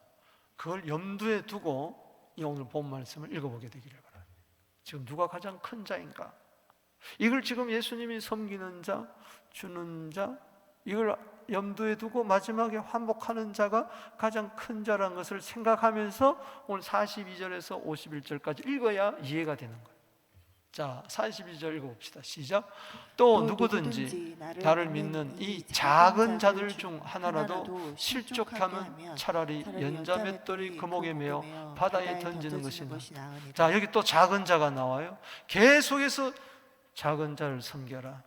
그걸 염두에 두고 이 오늘 본 말씀을 읽어보게 되기를 바랍니다. 지금 누가 가장 큰 자인가? 이걸 지금 예수님이 섬기는 자, 주는 자, 이걸 염두에 두고 마지막에 화목하는 자가 가장 큰 자라는 것을 생각하면서 오늘 42절에서 51절까지 읽어야 이해가 되는 거예요. 자, 42절 읽어봅시다. 시작. 또 누구든지 나를 믿는 이 작은 자들 중 하나라도 실족하면 차라리 연자 맷돌이 금옥에 매어 바다에 던지는 것이 나으니라. 자, 여기 또 작은 자가 나와요. 계속해서 작은 자를 섬겨라.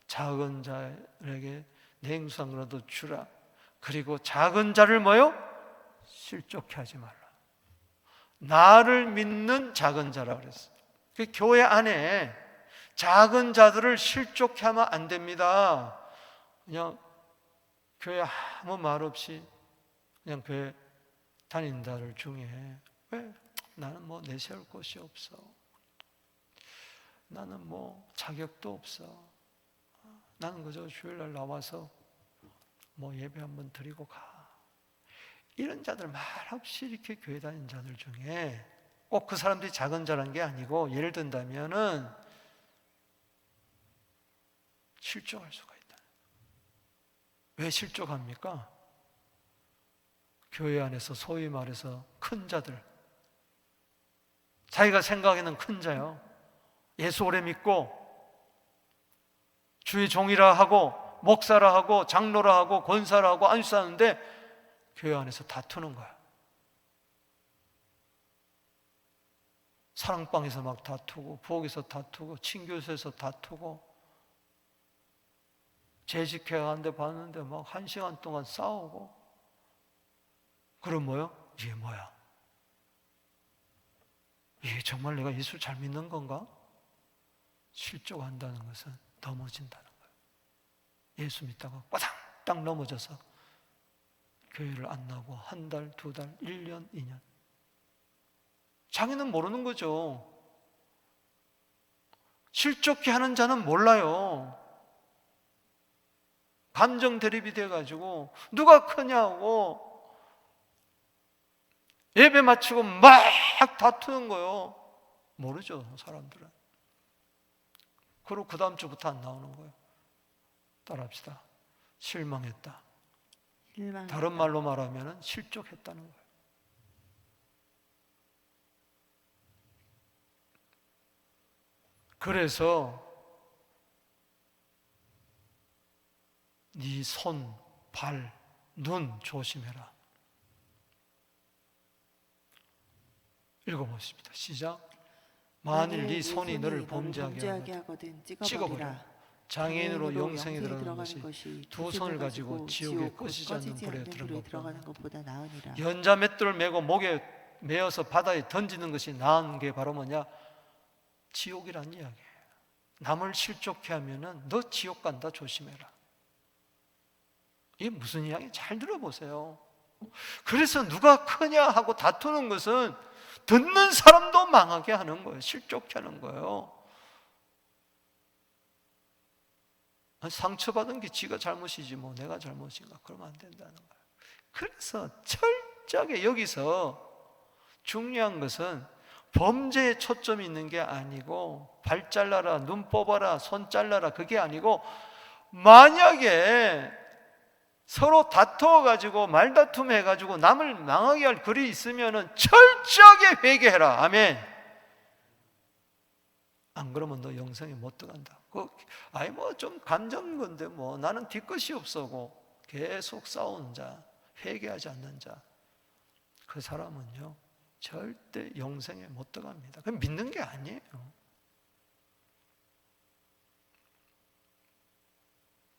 작은 자에게 냉수한거라도 주라. 그리고 작은 자를 뭐요? 실족해 하지 말라. 나를 믿는 작은 자라 그랬어요. 그 교회 안에 작은 자들을 실족해 하면 안 됩니다. 그냥 교회 아무 말 없이 그냥 교회 다니는 자들 중에 왜? 나는 뭐 내세울 곳이 없어. 나는 뭐 자격도 없어. 나는 그저 주일날 나와서 뭐 예배 한번 드리고 가. 이런 자들 말없이 이렇게 교회 다니는 자들 중에 꼭 그 사람들이 작은 자란 게 아니고 예를 든다면은 실족할 수가 있다. 왜 실족합니까? 교회 안에서 소위 말해서 큰 자들, 자기가 생각하는 큰 자요. 예수 오래 믿고 주의 종이라 하고 목사라 하고 장로라 하고 권사라 하고 안수하는데 교회 안에서 다투는 거야. 사랑방에서 막 다투고 부엌에서 다투고 친교소에서 다투고 재직회 가는데 봤는데 막 1시간 동안 싸우고. 그럼 뭐요? 이게 뭐야? 이게 정말 내가 예수를 잘 믿는 건가? 실족한다는 것은 넘어진다는 거예요. 예수 믿다가 꽉딱 넘어져서 교회를 안 나오고 한 달, 두 달, 1년, 2년. 자기는 모르는 거죠. 실족해 하는 자는 몰라요. 감정 대립이 돼가지고 누가 크냐고 예배 마치고 막 다투는 거예요. 모르죠, 사람들은. 그리고 그 다음 주부터 안 나오는 거예요. 따라합시다. 실망했다. 다른 말로 말하면 실족했다는 거예요. 그래서 네 손, 발, 눈 조심해라. 읽어보십니다. 시작. 만일 네 손이 너를 범죄하게 하거든 찍어버려. 장애인으로 영생에 들어가는 것이 두 손을 가지고 지옥에 꺼지지 않는 불에 들어가는 것보다 나으니라. 연자 맷돌을 메고 목에 메어서 바다에 던지는 것이 나은 게 바로 뭐냐? 지옥이란 이야기예요. 남을 실족해 하면은 너 지옥 간다, 조심해라. 이게 무슨 이야기? 잘 들어보세요. 그래서 누가 크냐 하고 다투는 것은 듣는 사람도 망하게 하는 거예요. 실족해 하는 거예요. 상처받은 게 지가 잘못이지 뭐 내가 잘못인가? 그러면 안 된다는 거예요. 그래서 철저하게 여기서 중요한 것은 범죄에 초점이 있는 게 아니고 발 잘라라, 눈 뽑아라, 손 잘라라 그게 아니고 만약에 서로 다투어가지고 말다툼 해가지고 남을 망하게 할 글이 있으면은 철저하게 회개해라. 아멘. 안 그러면 너 영생에 못 들어간다. 아니 뭐 좀 감정 건데 뭐 나는 뒤끝이 없어고 계속 싸우는 자, 회개하지 않는 자, 그 사람은요 절대 영생에 못 들어갑니다. 그건 믿는 게 아니에요.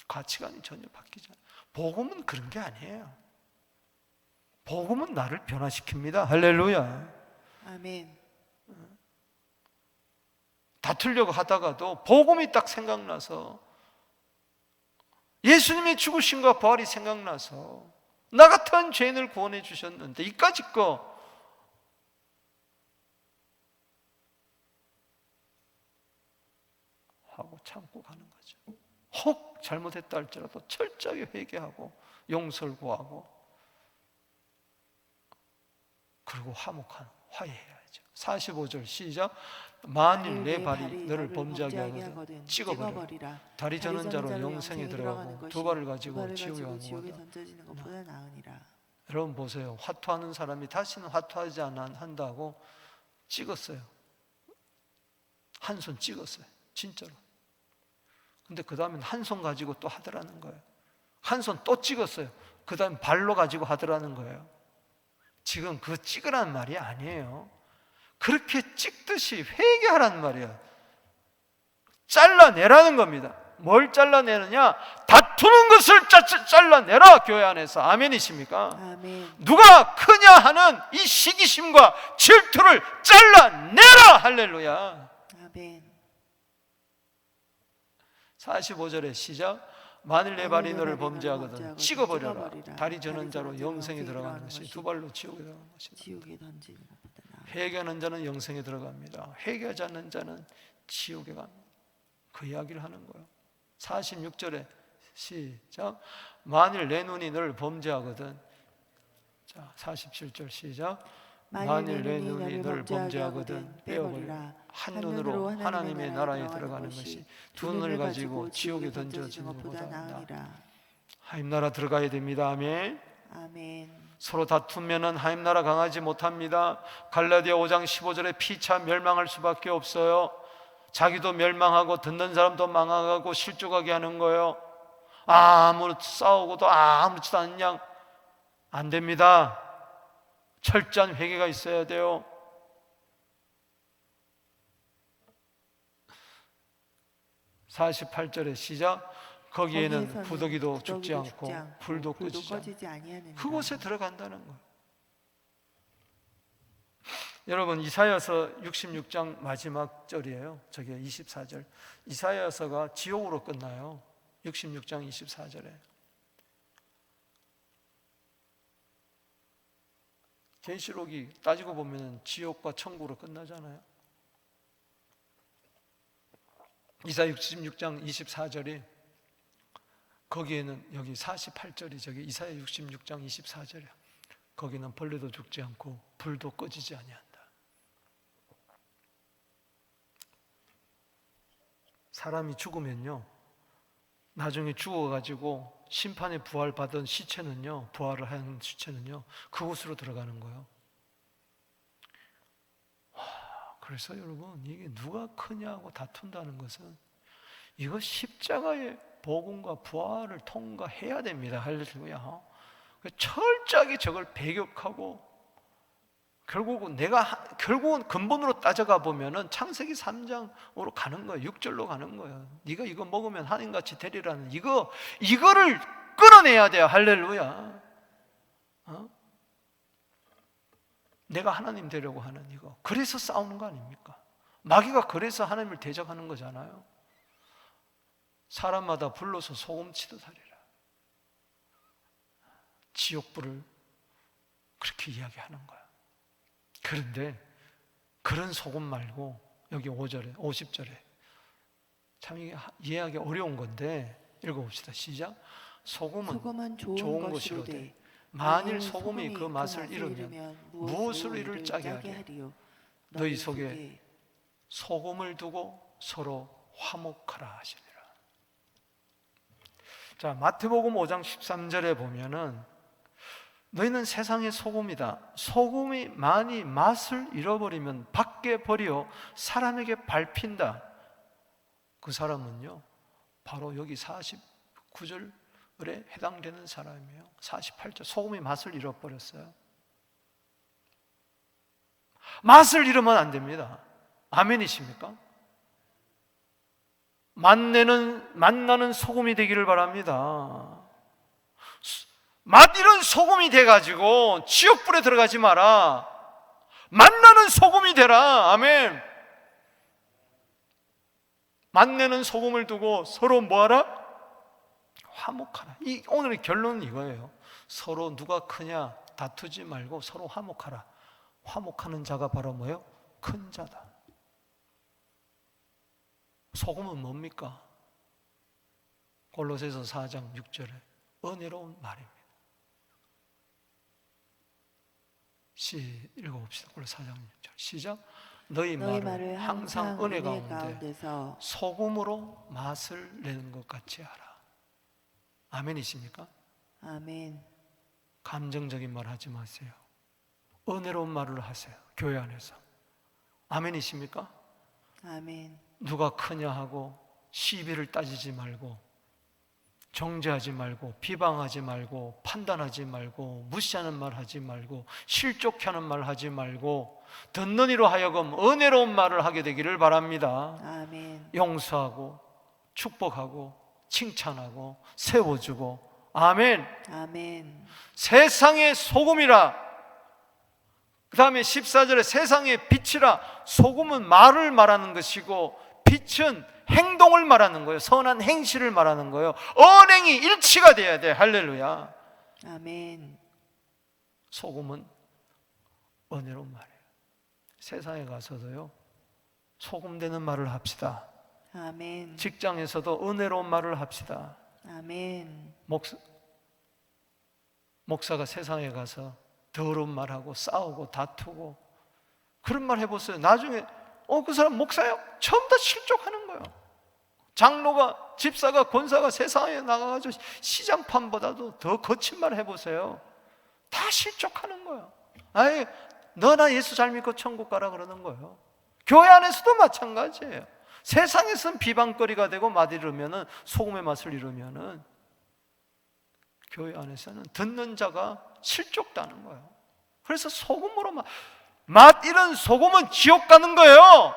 가치관이 전혀 바뀌지 않아요. 복음은 그런 게 아니에요. 복음은 나를 변화시킵니다. 할렐루야. 아멘. 다투려고 하다가도 복음이 딱 생각나서 예수님의 죽으심과 부활이 생각나서 나 같은 죄인을 구원해 주셨는데 이까짓 거 하고 참고 가는 거죠. 혹 잘못했다 할지라도 철저하게 회개하고 용서를 구하고 그리고 화해해야죠. 45절 시작. 만일 내 발이 너를 범죄하게 하거든 찍어버려. 다리 저는 자로 영생에 들어가고 두 발을 가지고 지옥에 던져지는 것보다 나으니라. 여러분 보세요. 화투하는 사람이 다시는 화투하지 한다고 찍었어요. 한 손 찍었어요. 진짜로. 근데 그 다음엔 한 손 가지고 또 하더라는 거예요. 한 손 또 찍었어요. 그 다음 발로 가지고 하더라는 거예요. 지금 그 찍으라는 말이 아니에요. 그렇게 찍듯이 회개하라는 말이에요. 잘라내라는 겁니다. 뭘 잘라내느냐? 다투는 것을 잘라내라. 교회 안에서. 아멘이십니까? 아멘. 누가 크냐 하는 이 시기심과 질투를 잘라내라. 할렐루야. 아멘. 45절에 시작. 만일 내 발이 너를 범죄하거든 찍어버려라. 다리 저는 자로 영생에 들어가는 것이 두 발로 지옥에 들어가는 것이다. 지옥에 던지는 것보다 나아. 회개하는 자는 영생에 들어갑니다. 회개하지 않는 자는 지옥에 갑니다. 그 이야기를 하는 거예요. 46절에 시작. 만일 내 눈이 너를 범죄하거든. 자, 47절 시작. 만일 내 눈이 너를 범죄하거든 빼어버리라. 한 눈으로 하나님의 나라에 들어가는 것이 두 눈을 가지고 지옥에 던져지는 것보다 나으리라. 하나님 나라 들어가야 됩니다. 아멘. 아멘. 서로 다투면은 하나님 나라 강하지 못합니다. 갈라디아 5장 15절에 피차 멸망할 수밖에 없어요. 자기도 멸망하고 듣는 사람도 망하고 실족하게 하는 거예요. 아무 싸우고도 아무렇지도 않은 양 안 됩니다. 철저한 회개가 있어야 돼요. (48절에) 시작. 거기에는 부더기도 죽지 않고 불도 꺼지지 않고 그곳에 들어간다는 거예요. 여러분, 이사야서 66장 마지막 절이에요. 저게 24절. 이사야서가 지옥으로 끝나요. 66장 24절에. 계시록이 따지고 보면 지옥과 천국으로 끝나잖아요. 이사야 66장 24절이 거기에는 여기 48절이 저기 이사야 66장 24절이야. 거기는 벌레도 죽지 않고 불도 꺼지지 아니한다. 사람이 죽으면요, 나중에 죽어가지고 심판에 부활받은 시체는요, 부활을 한 시체는요, 그곳으로 들어가는 거예요. 그래서 여러분, 이게 누가 크냐고 다툰다는 것은 이거 십자가의 복음과 부활을 통과해야 됩니다. 할렐루야. 철저하게 저걸 배격하고 결국은 근본으로 따져가 보면은 창세기 3장으로 가는 거예요. 6절로 가는 거예요. 네가 이거 먹으면 하나님같이 되리라는 이거를 끊어내야 돼요. 할렐루야. 내가 하나님 되려고 하는 이거. 그래서 싸우는 거 아닙니까? 마귀가 그래서 하나님을 대적하는 거잖아요. 사람마다 불러서 소금치듯 하리라. 지옥불을 그렇게 이야기하는 거야. 그런데 그런 소금 말고 여기 5절에 50절에 참 이게 이해하기 어려운 건데 읽어봅시다. 시작. 소금은 좋은 것이로되 만일 소금이 그 맛을 잃으면 무엇으로 이를 짜게 하리요? 너희 속에 소금을 두고 서로 화목하라 하시니라. 자, 마태복음 5장 13절에 보면은 너희는 세상의 소금이다. 소금이 많이 맛을 잃어버리면 밖에 버려 사람에게 밟힌다. 그 사람은요, 바로 여기 49절에 해당되는 사람이에요. 48절. 소금이 맛을 잃어버렸어요. 맛을 잃으면 안 됩니다. 아멘이십니까? 맛나는 소금이 되기를 바랍니다. 맛 잃은 소금이 돼가지고 지옥불에 들어가지 마라. 맛나는 소금이 되라. 아멘. 맛내는 소금을 두고 서로 뭐하라? 화목하라. 오늘의 결론은 이거예요. 서로 누가 크냐 다투지 말고 서로 화목하라. 화목하는 자가 바로 뭐예요? 큰 자다. 소금은 뭡니까? 골로새서 4장 6절에 은혜로운 말입니다. 읽어봅시다. 골로새 4장 6절 시작. 너희 말을 항상 은혜 가운데서 소금으로 맛을 내는 것 같이 하라. 아멘이십니까? 아멘. 감정적인 말 하지 마세요. 은혜로운 말을 하세요. 교회 안에서. 아멘이십니까? 아멘. 누가 크냐 하고 시비를 따지지 말고, 정죄하지 말고, 비방하지 말고, 판단하지 말고, 무시하는 말 하지 말고, 실족하는 말 하지 말고, 듣는 이로 하여금 은혜로운 말을 하게 되기를 바랍니다. 아멘. 용서하고 축복하고 칭찬하고 세워주고. 아멘. 아멘. 세상의 소금이라. 그 다음에 14절에 세상의 빛이라. 소금은 말을 말하는 것이고 빛은 행동을 말하는 거예요. 선한 행실을 말하는 거예요. 언행이 일치가 돼야 돼. 할렐루야. 아멘. 소금은 은혜로운 말이에요. 세상에 가서도요, 소금 되는 말을 합시다. 아멘. 직장에서도 은혜로운 말을 합시다. 아멘. 목사가 세상에 가서 더러운 말하고 싸우고 다투고 그런 말 해보세요. 나중에 그 사람 목사요? 처음 다 실족하는 거예요. 장로가, 집사가, 권사가 세상에 나가가지고 시장판보다도 더 거친 말 해보세요. 다 실족하는 거예요. 아예 너나 예수 잘 믿고 천국 가라 그러는 거예요. 교회 안에서도 마찬가지예요. 세상에서는 비방거리가 되고 맛이르면은, 소금의 맛을 잃으면은, 교회 안에서는 듣는 자가 실족다는 거예요. 그래서 소금으로 맛 잃은 소금은 지옥 가는 거예요.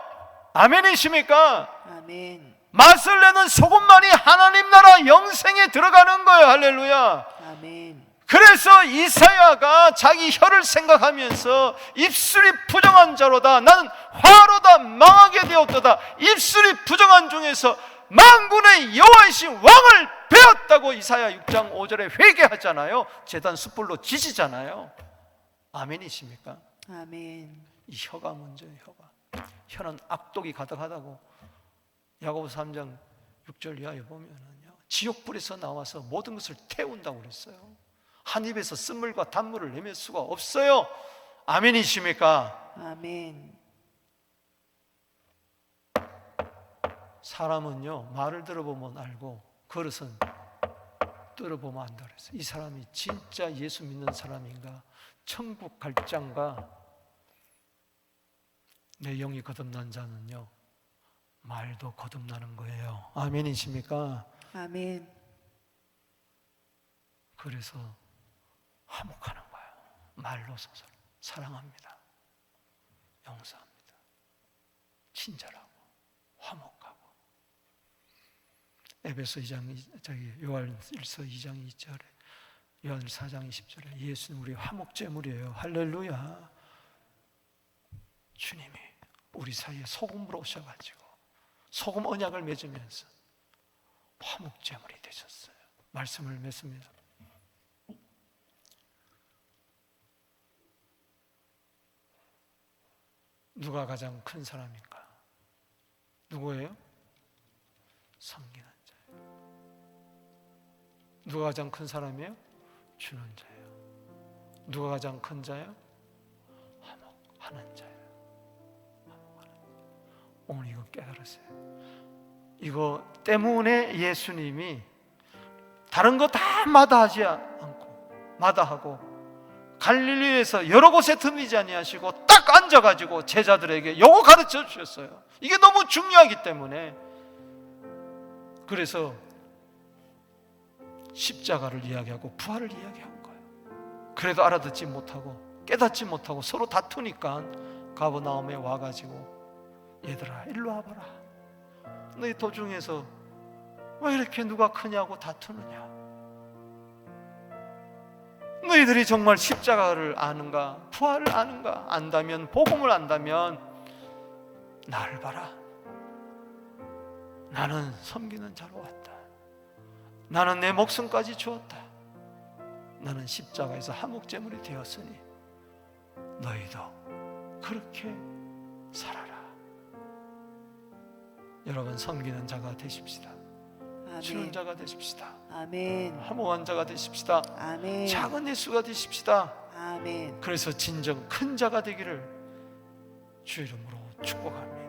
아멘이십니까? 아멘. 맛을 내는 소금만이 하나님 나라 영생에 들어가는 거예요. 할렐루야. 아멘. 그래서 이사야가 자기 혀를 생각하면서 입술이 부정한 자로다, 나는 화로다 망하게 되었도다, 입술이 부정한 중에서 만군의 여호와이신 왕을 배웠다고 이사야 6장 5절에 회개하잖아요. 제단 숯불로 지시잖아요. 아멘이십니까? 아멘. 이 혀가 문제예요. 혀는 악독이 가득하다고 야고보서 3장 6절 이하에 보면은요, 지옥불에서 나와서 모든 것을 태운다고 그랬어요. 한 입에서 쓴물과 단물을 내밀 수가 없어요. 아멘이십니까? 아멘. 사람은요, 말을 들어보면 알고 그릇은 들어보면 안다 그랬어요. 이 사람이 진짜 예수 믿는 사람인가, 천국 갈 장가. 내 영이 거듭난 자는요, 말도 거듭나는 거예요. 아멘이십니까? 아멘. 그래서 화목하는 거예요. 말로 서서 사랑합니다, 용서합니다, 친절하고 화목하고. 에베소 2장, 요한일서 2장 2절에, 요한 4장 20절에 예수는 우리 화목제물이에요. 할렐루야. 주님이 우리 사이에 소금으로 오셔가지고 소금 언약을 맺으면서 화목제물이 되셨어요. 말씀을 맺습니다. 누가 가장 큰 사람인가? 누구예요? 섬기는 자예요. 누가 가장 큰 사람이에요? 주는 자예요. 누가 가장 큰 자예요? 화목하는 자예요. 오늘 이거 깨달으세요. 이거 때문에 예수님이 다른 거 다 마다하지 않고, 마다하고 갈릴리에서 여러 곳에 들리지 아니하시고 딱 앉아가지고 제자들에게 요거 가르쳐 주셨어요. 이게 너무 중요하기 때문에. 그래서 십자가를 이야기하고 부활을 이야기한 거예요. 그래도 알아듣지 못하고 깨닫지 못하고 서로 다투니까 가버나움에 와가지고, 얘들아 일로 와봐라, 너희 도중에서 왜 이렇게 누가 크냐고 다투느냐? 너희들이 정말 십자가를 아는가, 부활을 아는가? 안다면, 복음을 안다면 나를 봐라. 나는 섬기는 자로 왔다. 나는 내 목숨까지 주었다. 나는 십자가에서 화목제물이 되었으니 너희도 그렇게 살아라. 여러분, 섬기는 자가 되십시다. 주는 자가 되십시다. 아멘. 화목한 자가 되십시다. 아멘. 작은 예수가 되십시다. 아멘. 그래서 진정 큰 자가 되기를 주 이름으로 축복합니다.